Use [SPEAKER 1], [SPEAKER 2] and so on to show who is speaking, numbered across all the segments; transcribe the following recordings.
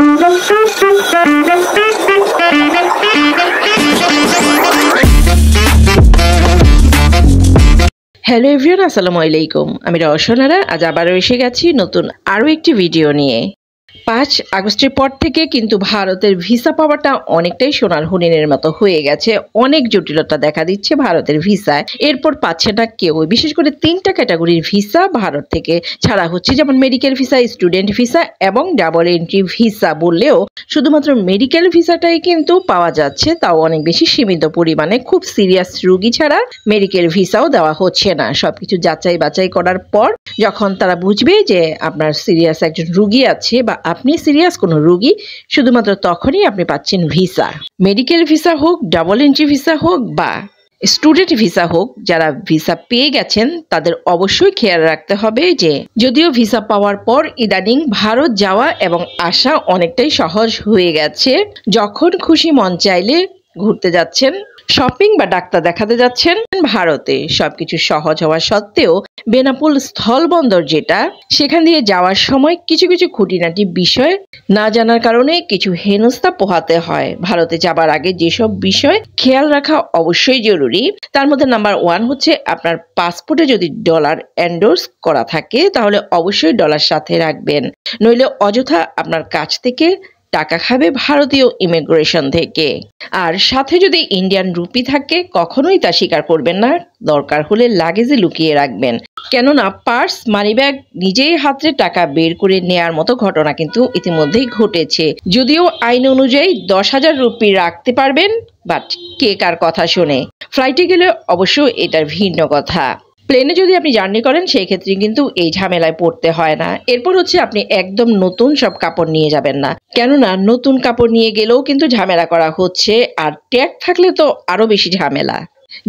[SPEAKER 1] Hello everyone, আসসালামু আলাইকুম। আমি রওশনারা আজ আবারও এসে গেছি নতুন আরও একটি ভিডিও নিয়ে। 5 আগস্টের পর থেকে কিন্তু ভারতের ভিসা পাওয়াটা অনেকটাই সোনার হরিণের মতো হয়ে গেছে। অনেক জটিলতা দেখা দিচ্ছে ভারতের ভিসায়। এরপর পাচ্ছে না কেউ। বিশেষ করে 3টা ক্যাটাগরির ভিসা ভারত থেকে ছাড়া হচ্ছে, যেমন মেডিকেল ভিসা, স্টুডেন্ট ভিসা এবং ডাবল এন্ট্রি ভিসা। বললেও শুধুমাত্র মেডিকেল ভিসাটাই কিন্তু পাওয়া যাচ্ছে, তাও অনেক বেশি সীমিত পরিমাণে। খুব সিরিয়াস রোগী ছাড়া মেডিকেল ভিসাও দেওয়া হচ্ছে না। সবকিছু যাচাই বাছাই করার পর যখন তারা বুঝবে যে আপনার সিরিয়াস একজন রোগী আছে বা আপনি সিরিয়াস কোনো রোগী, শুধুমাত্র তখনই আপনি পাচ্ছেন ভিসা। মেডিকেল ভিসা হোক, ডাবল এন্ট্রি ভিসা হোক বা স্টুডেন্ট ভিসা হোক, যারা ভিসা পেয়ে গেছেন তাদের অবশ্যই খেয়াল রাখতে হবে যে যদিও ভিসা পাওয়ার পর ইদানিং ভারত যাওয়া এবং আসা অনেকটাই সহজ হয়ে গেছে। যখন খুশি মন চাইলে ঘুরতে যাচ্ছেন, শপিং বা ডাক্তার দেখাতে যাচ্ছেন ভারতে। সবকিছু সহজ হওয়া সত্ত্বেও বেনাপোল স্থলবন্দর যেটা, সেখান দিয়ে যাওয়ার সময় কিছু কিছু খুঁটিনাটি বিষয় না জানার কারণে কিছু হেনস্থা পোহাতে হয়। ভারতে যাবার আগে যেসব বিষয় খেয়াল রাখা অবশ্যই জরুরি, তার মধ্যে নাম্বার 1 হচ্ছে আপনার পাসপোর্টে যদি ডলার এন্ডোর্স করা থাকে তাহলে অবশ্যই ডলার সাথে রাখবেন, নইলে অযথা আপনার কাছ থেকে টাকা খাবে ভারতীয় ইমিগ্রেশন থেকে। আর সাথে যদি ইন্ডিয়ান রুপি থাকে কখনোই তা স্বীকার করবেন না। দরকার হলে লাগেজে লুকিয়ে রাখবেন, কেননা পার্স, মানিব্যাগ নিজেই হাতে টাকা বের করে নেয়ার মতো ঘটনা কিন্তু ইতিমধ্যেই ঘটেছে। যদিও আইন অনুযায়ী 10,000 রুপি রাখতে পারবেন, বাট কে কার কথা শুনে। ফ্লাইটে গেলে অবশ্য এটার ভিন্ন কথা। প্লেনে যদি আপনি জার্নি করেন সেই ক্ষেত্রে কিন্তু এই ঝামেলায় পড়তে হয় না। এরপর হচ্ছে আপনি একদম নতুন সব কাপড় নিয়ে যাবেন না, কেননা নতুন কাপড় নিয়ে গেলেও কিন্তু ঝামেলা করা হচ্ছে, আর ট্যাগ থাকলে তো আরো বেশি ঝামেলা।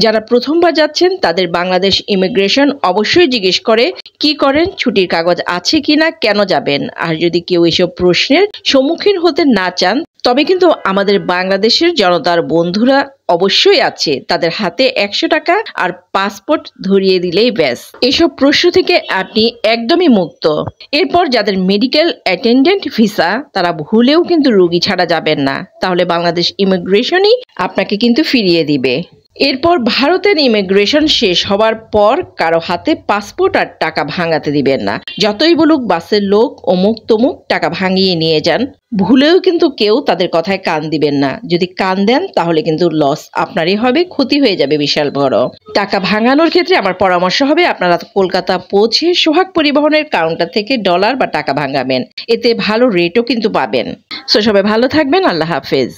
[SPEAKER 1] যারা প্রথমবার যাচ্ছেন তাদের বাংলাদেশ ইমিগ্রেশন অবশ্যই জিজ্ঞেস করে কি করেন, ছুটির কাগজ আছে কিনা, কেন যাবেন। আর যদি কেউ এসব প্রশ্নের সম্মুখীন হতে না চান তবে কিন্তু আমাদের বাংলাদেশের জনতার বন্ধুরা অবশ্যই আছে, তাদের হাতে 100 টাকা আর পাসপোর্ট ধরিয়ে দিলেই ব্যাস। এসব প্রশ্ন থেকে আপনি একদমই মুক্ত। এরপর যাদের মেডিকেল অ্যাটেন্ডেন্ট ভিসা, তারা ভুলেও কিন্তু রোগী ছাড়া যাবেন না, তাহলে বাংলাদেশ ইমিগ্রেশনই আপনাকে কিন্তু ফিরিয়ে দিবে। এরপর ভারতের ইমিগ্রেশন শেষ হওয়ার পর কারো হাতে পাসপোর্ট আর টাকা ভাঙাতে দিবেন না। যতই বলুক বাসের লোক অমুক তমুক টাকা ভাঙিয়ে নিয়ে যান, ভুলেও কিন্তু কেউ তাদের কথায় কান দিবেন না। যদি কান দেন তাহলে কিন্তু লস আপনারই হবে, ক্ষতি হয়ে যাবে বিশাল বড়। টাকা ভাঙানোর ক্ষেত্রে আমার পরামর্শ হবে আপনারা কলকাতা পৌঁছে সোহাগ পরিবহনের কাউন্টার থেকে ডলার বা টাকা ভাঙাবেন, এতে ভালো রেটও কিন্তু পাবেন। সো সবাই ভালো থাকবেন, আল্লাহ হাফেজ।